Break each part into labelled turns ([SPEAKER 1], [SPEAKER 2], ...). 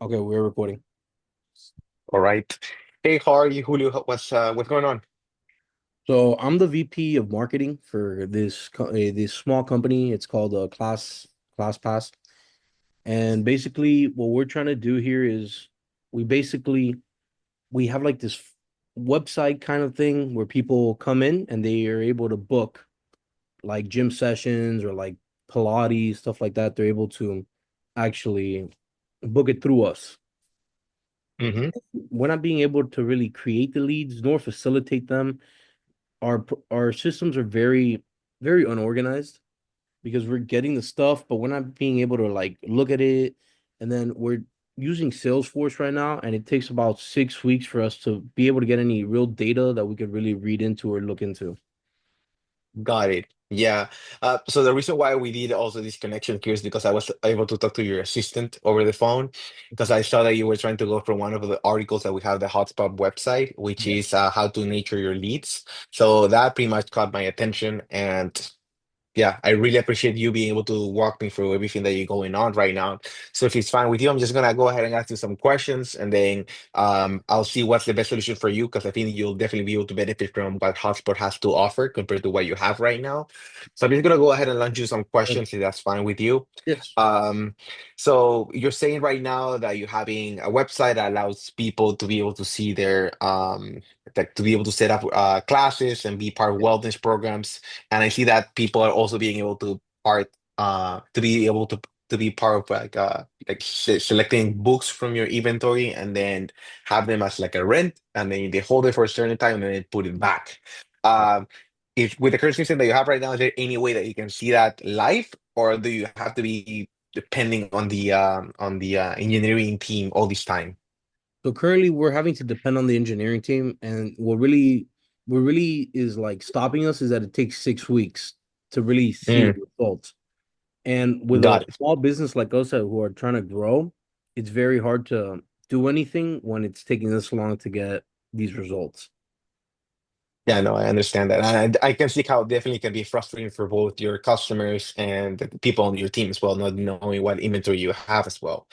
[SPEAKER 1] Okay, we're recording.
[SPEAKER 2] All right. Hey, how are you, Julio? What's going on?
[SPEAKER 1] So I'm the VP of marketing for this small company. It's called Class Pass. And basically what we're trying to do here is we basically we have like this website kind of thing where people come in and they are able to book like gym sessions or like Pilates, stuff like that. They're able to actually book it through us.
[SPEAKER 2] Hmm.
[SPEAKER 1] We're not being able to really create the leads nor facilitate them. Our systems are very unorganized because we're getting the stuff, but we're not being able to like look at it. And then we're using Salesforce right now, and it takes about 6 weeks for us to be able to get any real data that we could really read into or look into.
[SPEAKER 2] Got it. Yeah. So the reason why we did also this connection here is because I was able to talk to your assistant over the phone because I saw that you were trying to go from one of the articles that we have the Hotspot website, which
[SPEAKER 1] Yeah.
[SPEAKER 2] is how to nurture your leads. So that pretty much caught my attention, and yeah, I really appreciate you being able to walk me through everything that you're going on right now. So if it's fine with you, I'm just gonna go ahead and ask you some questions, and then I'll see what's the best solution for you because I think you'll definitely be able to benefit from what Hotspot has to offer compared to what you have right now. So I'm just gonna go ahead and launch you some questions if that's fine with you.
[SPEAKER 1] Yes.
[SPEAKER 2] Um, so you're saying right now that you're having a website that allows people to be able to see their like to be able to set up classes and be part of wellness programs. And I see that people are also being able to to be able to be part of like selecting books from your inventory and then have them as like a rent, and then they hold it for a certain time and then they put it back. Um, if with the current system that you have right now, is there any way that you can see that live, or do you have to be depending on the engineering team all this time?
[SPEAKER 1] So currently we're having to depend on the engineering team, and what really is like stopping us is that it takes 6 weeks to really see the
[SPEAKER 2] Mm,
[SPEAKER 1] results. And with a
[SPEAKER 2] got it.
[SPEAKER 1] small business like us who are trying to grow, it's very hard to do anything when it's taking this long to get these results.
[SPEAKER 2] Yeah, no, I understand that. And I can see how it definitely can be frustrating for both your customers and the people on your team as well, not knowing what inventory you have as well.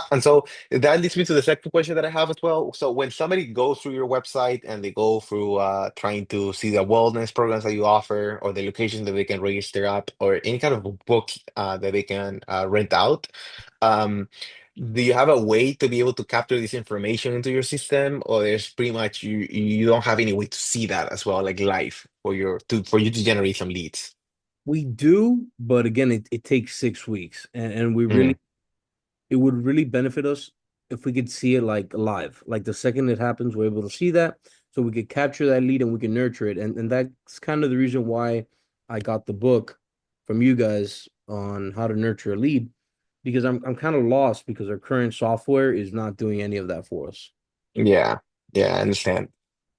[SPEAKER 2] And so that leads me to the second question that I have as well. So when somebody goes through your website and they go through trying to see the wellness programs that you offer or the location that they can register up or any kind of book that they can rent out, um, do you have a way to be able to capture this information into your system, or there's pretty much you don't have any way to see that as well, like live for you to generate some leads?
[SPEAKER 1] We do, but again, it takes 6 weeks, and
[SPEAKER 2] Mm,
[SPEAKER 1] it would really benefit us if we could see it like live. Like the second it happens, we're able to see that, so we could capture that lead and we can nurture it. And that's kind of the reason why I got the book from you guys on how to nurture a lead, because I'm kind of lost because our current software is not doing any of that for us.
[SPEAKER 2] yeah, yeah, I understand.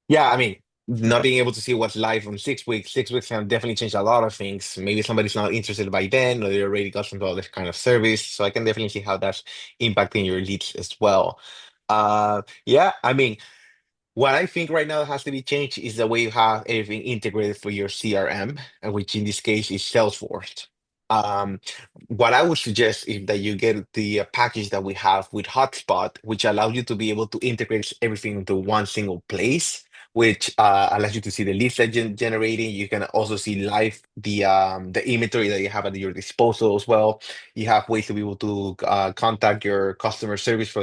[SPEAKER 2] Yeah, I mean, not being able to see what's live on 6 weeks, 6 weeks can definitely change a lot of things. Maybe somebody's not interested by then, or they already got some other kind of service. So I can definitely see how that's impacting your leads as well. Yeah, I mean, what I think right now has to be changed is the way you have everything integrated for your CRM, which in this case is Salesforce. Um, what I would suggest is that you get the package that we have with Hotspot, which allows you to be able to integrate everything into one single place, which allows you to see the leads that you're generating. You can also see live the inventory that you have at your disposal as well. You have ways to be able to contact your customer service for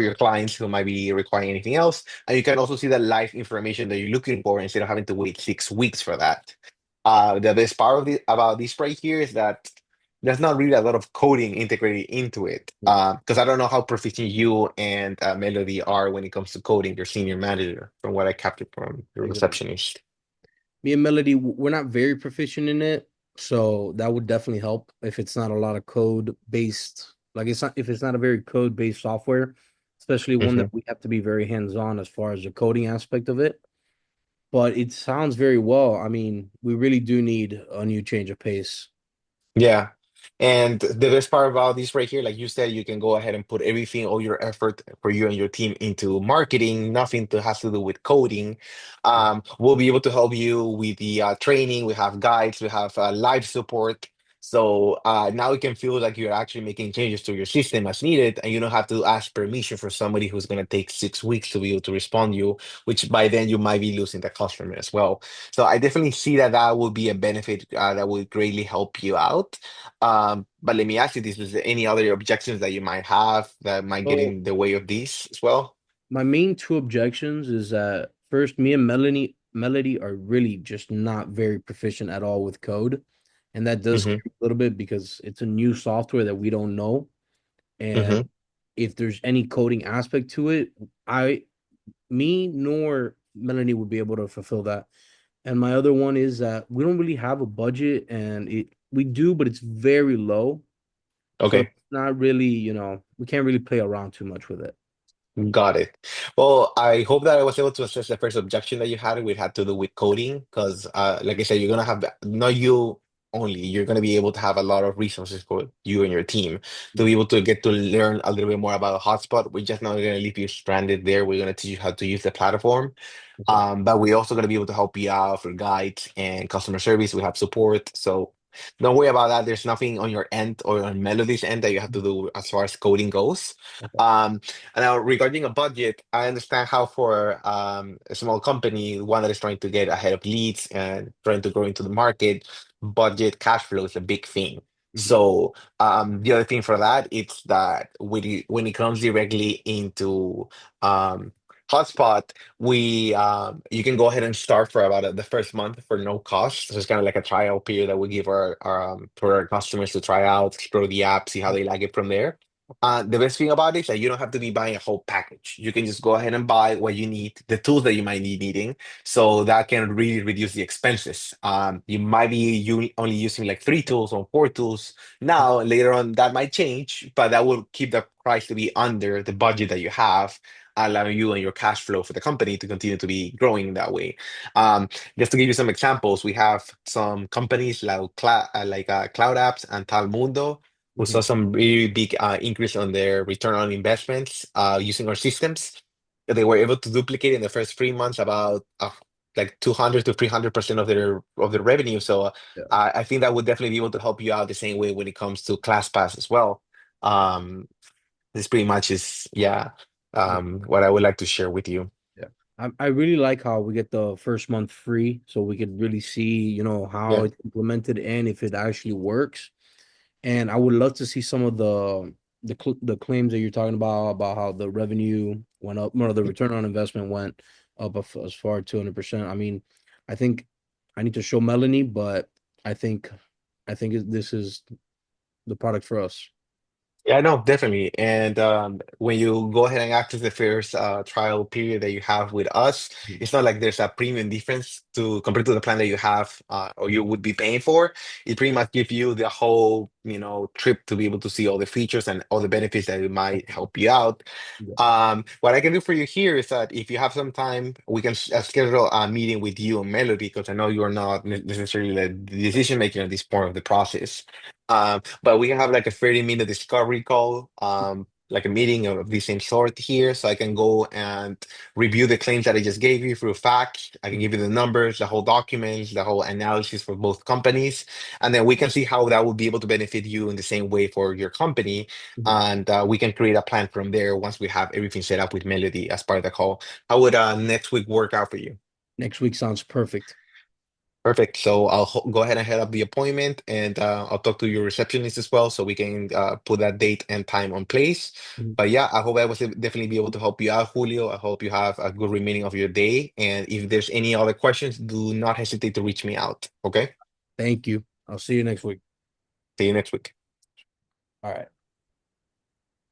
[SPEAKER 2] your clients who might be requiring anything else. And you can also see the live information that you're looking for instead of having to wait 6 weeks for that. The best part of about this right here is that there's not really a lot of coding integrated into it. Because I don't know how proficient you and Melody are when it comes to coding, your senior manager, from what I captured from your
[SPEAKER 1] Exactly.
[SPEAKER 2] receptionist.
[SPEAKER 1] Me and Melody, we're not very proficient in it, so that would definitely help if it's not a lot of code based. Like it's not if it's not a very code based software, especially one that
[SPEAKER 2] Mhm.
[SPEAKER 1] we have to be very hands on as far as the coding aspect of it. But it sounds very well. I mean, we really do need a new change of pace.
[SPEAKER 2] Yeah. And the best part about this right here, like you said, you can go ahead and put everything, all your effort for you and your team into marketing, nothing to has to do with coding. We'll be able to help you with the training. We have guides, we have live support. So now it can feel like you're actually making changes to your system as needed, and you don't have to ask permission for somebody who's going to take 6 weeks to be able to respond to you, which by then you might be losing the customer as well. So I definitely see that that will be a benefit that will greatly help you out. But let me ask you this, is there any other objections that you might have that might get
[SPEAKER 1] So
[SPEAKER 2] in the way of this as well?
[SPEAKER 1] my main two objections is that first, me and Melody are really just not very proficient at all with code. And that does scare
[SPEAKER 2] Hmm.
[SPEAKER 1] me a little bit because it's a new software that we don't know. And
[SPEAKER 2] Hmm.
[SPEAKER 1] if there's any coding aspect to it, I me nor Melanie would be able to fulfill that. And my other one is that we don't really have a budget and it we do, but it's very low. So it's
[SPEAKER 2] Okay.
[SPEAKER 1] not really, we can't really play around too much with it.
[SPEAKER 2] Got it. Well, I hope that I was able to assess the first objection that you had. We had to do with coding because, like I said, you're gonna have not you only. You're gonna be able to have a lot of resources for you and your team to be able to get to learn a little bit more about a hotspot. We're just not gonna leave you stranded there. We're gonna teach you how to use the platform.
[SPEAKER 1] Okay.
[SPEAKER 2] But we're also going to be able to help you out for guides and customer service. We have support. So don't worry about that. There's nothing on your end or on Melody's end that you have to do as far as coding goes.
[SPEAKER 1] Okay.
[SPEAKER 2] Um, and now regarding a budget, I understand how for a small company, one that is trying to get ahead of leads and trying to grow into the market, budget cash flow is a big thing.
[SPEAKER 1] Mhm.
[SPEAKER 2] So the other thing for that, it's that when it comes directly into um, Hotspot, we you can go ahead and start for about the first month for no cost. So it's kind of like a trial period that we give our for our customers to try out, explore the app, see how they like it from there. The best thing about it is that you don't have to be buying a whole package. You can just go ahead and buy what you need, the tools that you might need needing, so that can really reduce the expenses. You might be only using like 3 tools or 4 tools. Now, later on, that might change, but that will keep the price to be under the budget that you have, allowing you and your cash flow for the company to continue to be growing that way. Um, just to give you some examples, we have some companies like Cloud Apps and Talmundo who saw
[SPEAKER 1] Mhm.
[SPEAKER 2] some really big increase on their return on investments using our systems. They were able to duplicate in the first 3 months about like 200 to 300% of their revenue. So
[SPEAKER 1] Yeah.
[SPEAKER 2] I think that would definitely be able to help you out the same way when it comes to ClassPass as well. Um, this pretty much is, yeah, what I would like to share with you.
[SPEAKER 1] Yeah. I really like how we get the first month free so we could really see, how
[SPEAKER 2] Yeah.
[SPEAKER 1] it's implemented and if it actually works. And I would love to see some of the claims that you're talking about how the revenue went up, or the return on investment went up as far as 200%. I mean, I think I need to show Melanie, but I think this is the product for us.
[SPEAKER 2] Yeah, no, definitely. And when you go ahead and access the first trial period that you have with us,
[SPEAKER 1] Mhm.
[SPEAKER 2] it's not like there's a premium difference to compared to the plan that you have or you would be paying for. It pretty much gives you the whole, trip to be able to see all the features and all the benefits that it might help you out.
[SPEAKER 1] Yeah.
[SPEAKER 2] What I can do for you here is that if you have some time, we can schedule a meeting with you and Melody because I know you're not necessarily the decision maker at this point of the process. But we can have like a 30-minute discovery call, like a meeting of the same sort here. So I can go and review the claims that I just gave you through facts. I can
[SPEAKER 1] Mhm.
[SPEAKER 2] give you the numbers, the whole documents, the whole analysis for both companies. And then we can see how that would be able to benefit you in the same way for your company.
[SPEAKER 1] Mhm.
[SPEAKER 2] And we can create a plan from there once we have everything set up with Melody as part of the call. How would next week work out for you?
[SPEAKER 1] Next week sounds perfect.
[SPEAKER 2] Perfect. So I'll go ahead and head up the appointment and I'll talk to your receptionist as well so we can put that date and time on place.
[SPEAKER 1] Mhm.
[SPEAKER 2] But yeah, I hope I was definitely be able to help you out, Julio. I hope you have a good remaining of your day. And if there's any other questions, do not hesitate to reach me out. Okay?
[SPEAKER 1] Thank you. I'll see you next week.
[SPEAKER 2] See you next week.
[SPEAKER 1] All right.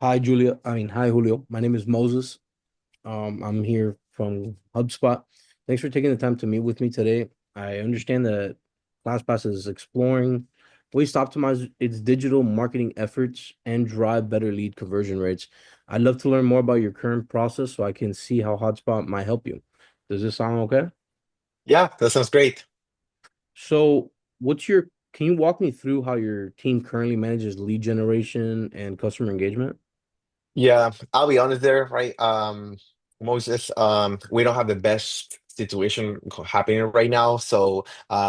[SPEAKER 1] Hi, Julia. Hi, Julio. My name is Moses. I'm here from HubSpot. Thanks for taking the time to meet with me today. I understand that ClassPass is exploring ways to optimize its digital marketing efforts and drive better lead conversion rates. I'd love to learn more about your current process so I can see how HubSpot might help you. Does this sound okay?
[SPEAKER 2] Yeah, that sounds great.
[SPEAKER 1] So, can you walk me through how your team currently manages lead generation and customer engagement?
[SPEAKER 2] Yeah, I'll be honest there, right? Moses, we don't have the best situation happening right now. So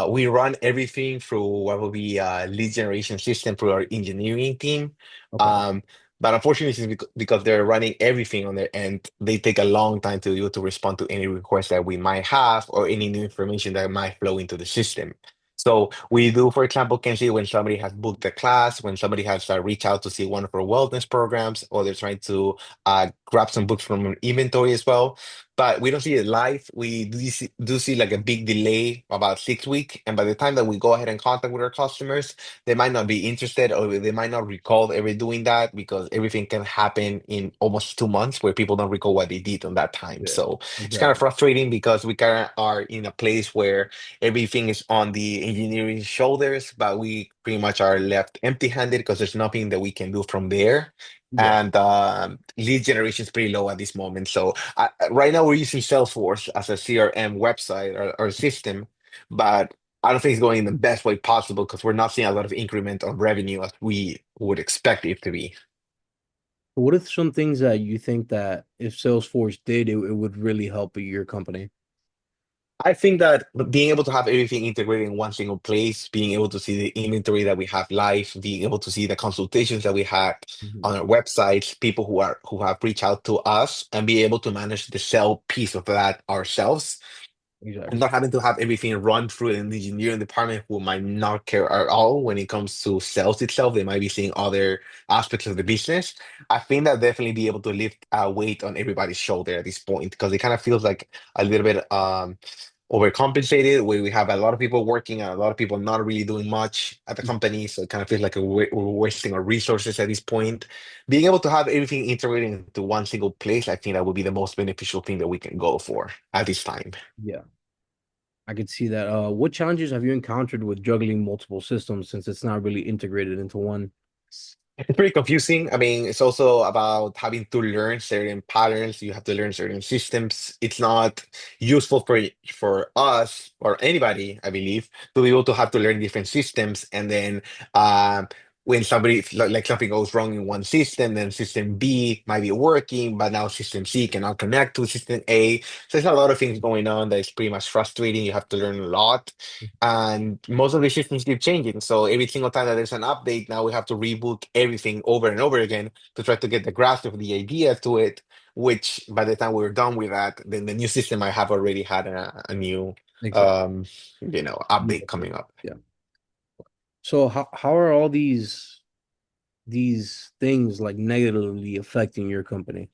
[SPEAKER 2] we run everything through what will be a lead generation system through our engineering team.
[SPEAKER 1] Okay.
[SPEAKER 2] Um, but unfortunately, since because they're running everything on their end, they take a long time to be able to respond to any requests that we might have or any new information that might flow into the system. So we do, for example, can see when somebody has booked a class, when somebody has reached out to see one of our wellness programs, or they're trying to grab some books from an inventory as well. But we don't see it live. We do see like a big delay, about 6 weeks. And by the time that we go ahead and contact with our customers, they might not be interested or they might not recall ever doing that because everything can happen in almost 2 months where people don't recall what they did on that time.
[SPEAKER 1] Yeah.
[SPEAKER 2] So it's kind of
[SPEAKER 1] Exactly.
[SPEAKER 2] frustrating because we kind of are in a place where everything is on the engineering shoulders, but we pretty much are left empty-handed because there's nothing that we can do from there.
[SPEAKER 1] Yeah.
[SPEAKER 2] And lead generation is pretty low at this moment. So right now we're using Salesforce as a CRM website or system, but I don't think it's going in the best way possible because we're not seeing a lot of increment on revenue as we would expect it to be.
[SPEAKER 1] What are some things that you think that if Salesforce did, it would really help your company?
[SPEAKER 2] I think that being able to have everything integrated in one single place, being able to see the inventory that we have live, being able to see the consultations that we had
[SPEAKER 1] Mhm.
[SPEAKER 2] on our websites, people who have reached out to us, and be able to manage the sell piece of that ourselves, and
[SPEAKER 1] Exactly.
[SPEAKER 2] not having to have everything run through an engineering department who might not care at all when it comes to sales itself. They might be seeing other aspects of the business. I think that definitely be able to lift a weight on everybody's shoulder at this point because it kind of feels like a little bit overcompensated, where we have a lot of people working and a lot of people not really doing much at the company. So it kind of feels like we're wasting our resources at this point. Being able to have everything integrated into one single place, I think that would be the most beneficial thing that we can go for at this time.
[SPEAKER 1] Yeah. I could see that. What challenges have you encountered with juggling multiple systems since it's not really integrated into one?
[SPEAKER 2] It's pretty confusing. I mean, it's also about having to learn certain patterns. You have to learn certain systems. It's not useful for us or anybody, I believe, to be able to have to learn different systems. And then when somebody like something goes wrong in one system, then system B might be working, but now system C cannot connect to system A. So there's a lot of things going on that is pretty much frustrating. You have to learn a lot. And most of the systems keep changing. So every single time that there's an update, now we have to reboot everything over and over again to try to get the grasp of the idea to it, which by the time we're done with that, then the new system might have already had a new
[SPEAKER 1] Exactly.
[SPEAKER 2] um, update coming up.
[SPEAKER 1] Yeah. So how are all these things like negatively affecting your company?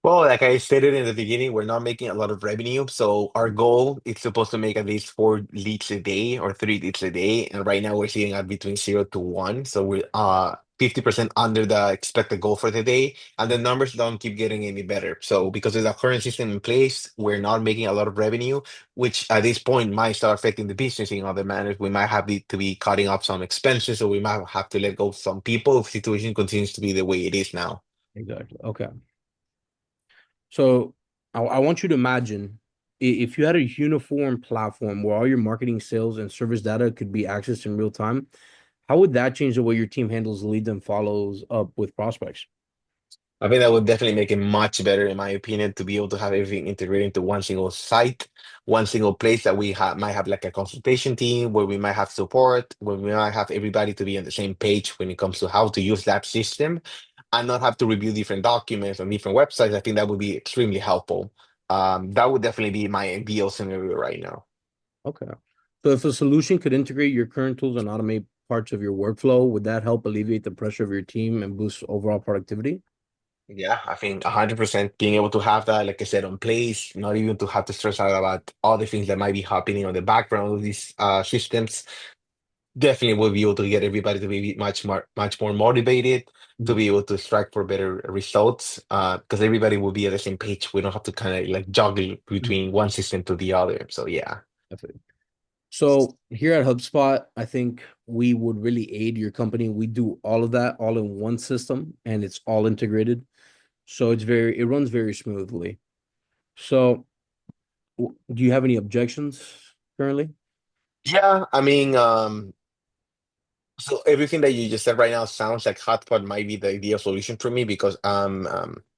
[SPEAKER 2] Well, like I stated in the beginning, we're not making a lot of revenue. So our goal is supposed to make at least 4 leads a day or 3 leads a day. And right now we're sitting at between 0 to 1. So we're 50% under the expected goal for the day. And the numbers don't keep getting any better. So because of the current system in place, we're not making a lot of revenue, which at this point might start affecting the business in other manners. We might have to be cutting up some expenses, or we might have to let go of some people if the situation continues to be the way it is now.
[SPEAKER 1] Exactly. Okay. So I want you to imagine if you had a uniform platform where all your marketing, sales, and service data could be accessed in real time, how would that change the way your team handles leads and follows up with prospects?
[SPEAKER 2] I think that would definitely make it much better, in my opinion, to be able to have everything integrated into one single site, one single place that we might have like a consultation team where we might have support, where we might have everybody to be on the same page when it comes to how to use that system and not have to review different documents on different websites. I think that would be extremely helpful. That would definitely be my ideal scenario right now.
[SPEAKER 1] Okay. So if a solution could integrate your current tools and automate parts of your workflow, would that help alleviate the pressure of your team and boost overall productivity?
[SPEAKER 2] Yeah, I think 100% being able to have that, like I said, on place, not even to have to stress out about all the things that might be happening on the background of these systems, definitely will be able to get everybody to be much more motivated to
[SPEAKER 1] Mhm.
[SPEAKER 2] be able to strike for better results. Because everybody will be at the same page. We don't have to kind of like juggle
[SPEAKER 1] Mhm.
[SPEAKER 2] between one system to the other. So yeah.
[SPEAKER 1] Definitely. So here at HubSpot, I think we would really aid your company. We do all of that all in one system and it's all integrated. So it runs very smoothly. So do you have any objections currently?
[SPEAKER 2] Yeah, I mean, so everything that you just said right now sounds like Hotpot might be the ideal solution for me because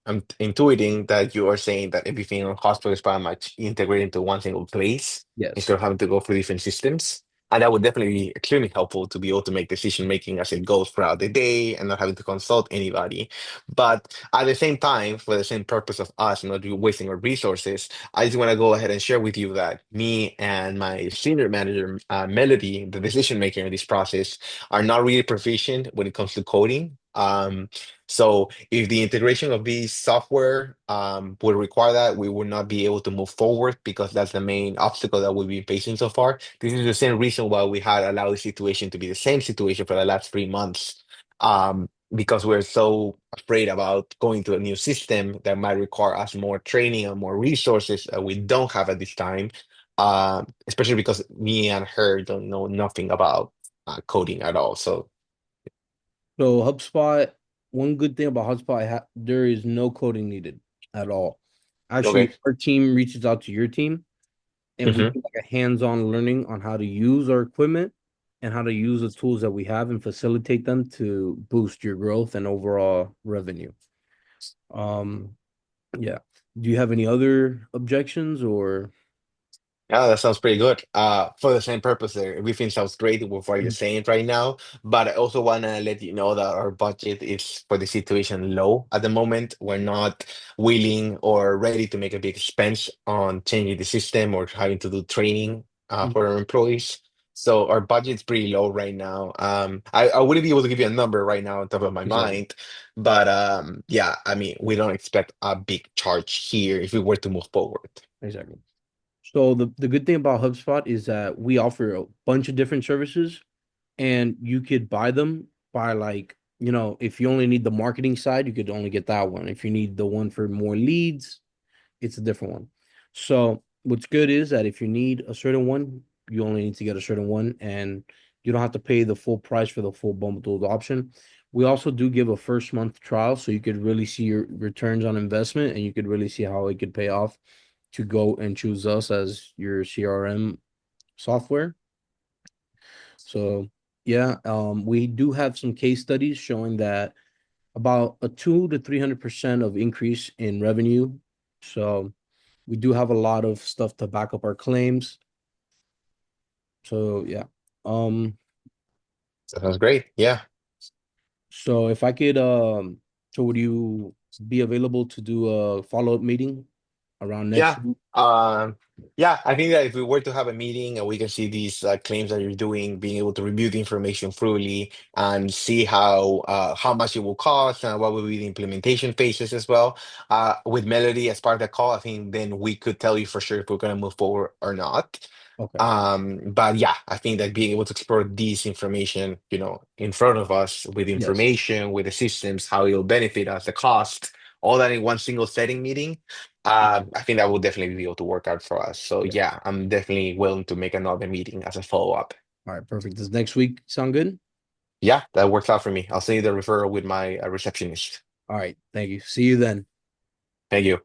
[SPEAKER 2] I'm intuiting that you are saying that everything on hospital is pretty much integrated into one single place instead
[SPEAKER 1] Yes.
[SPEAKER 2] of having to go through different systems. And that would definitely be extremely helpful to be able to make decision making as it goes throughout the day and not having to consult anybody. But at the same time, for the same purpose of us not wasting our resources, I just want to go ahead and share with you that me and my senior manager, Melody, the decision maker in this process, are not really proficient when it comes to coding. So if the integration of these software would require that, we would not be able to move forward because that's the main obstacle that we've been facing so far. This is the same reason why we had allowed the situation to be the same situation for the last 3 months. Because we're so afraid about going to a new system that might require us more training and more resources that we don't have at this time. Especially because me and her don't know nothing about coding at all. So,
[SPEAKER 1] So HubSpot, one good thing about HubSpot, there is no coding needed at all.
[SPEAKER 2] okay.
[SPEAKER 1] Actually, our team reaches out to your team, and we
[SPEAKER 2] Mhm.
[SPEAKER 1] do like a hands-on learning on how to use our equipment and how to use the tools that we have and facilitate them to boost your growth and overall revenue. Um, yeah. Do you have any other objections or?
[SPEAKER 2] Yeah, that sounds pretty good. For the same purpose there, everything sounds great with what you're saying right now. But I also want to let you know that our budget is for the situation low at the moment. We're not willing or ready to make a big expense on changing the system or having to do training for our employees. So our budget's pretty low right now. I wouldn't be able to give you a number right now on top of my
[SPEAKER 1] Exactly.
[SPEAKER 2] mind, but yeah, I mean, we don't expect a big charge here if we were to move forward.
[SPEAKER 1] Exactly. So the good thing about HubSpot is that we offer a bunch of different services and you could buy them by like, if you only need the marketing side, you could only get that one. If you need the one for more leads, it's a different one. So what's good is that if you need a certain one, you only need to get a certain one and you don't have to pay the full price for the full bundled option. We also do give a first month trial so you could really see your returns on investment and you could really see how it could pay off to go and choose us as your CRM software. So yeah, we do have some case studies showing that about a 2 to 300% of increase in revenue. So we do have a lot of stuff to back up our claims. So yeah. Um,
[SPEAKER 2] So that sounds great. Yeah.
[SPEAKER 1] so if I could so would you be available to do a follow-up meeting around next
[SPEAKER 2] Yeah.
[SPEAKER 1] week?
[SPEAKER 2] Um, yeah, I think that if we were to have a meeting and we can see these claims that you're doing, being able to review the information thoroughly and see how much it will cost and what will be the implementation phases as well. With Melody as part of the call, I think then we could tell you for sure if we're going to move forward or not.
[SPEAKER 1] Okay.
[SPEAKER 2] But yeah, I think that being able to explore this information, in front of us with
[SPEAKER 1] Yes.
[SPEAKER 2] information, with the systems, how it'll benefit us, the cost, all that in one single setting meeting, I think that will definitely be able to work out for us. So
[SPEAKER 1] Yes.
[SPEAKER 2] yeah, I'm definitely willing to make another meeting as a follow-up.
[SPEAKER 1] All right, perfect. Does next week sound good?
[SPEAKER 2] Yeah, that works out for me. I'll send you the referral with my receptionist.
[SPEAKER 1] All right, thank you. See you then.
[SPEAKER 2] Thank you.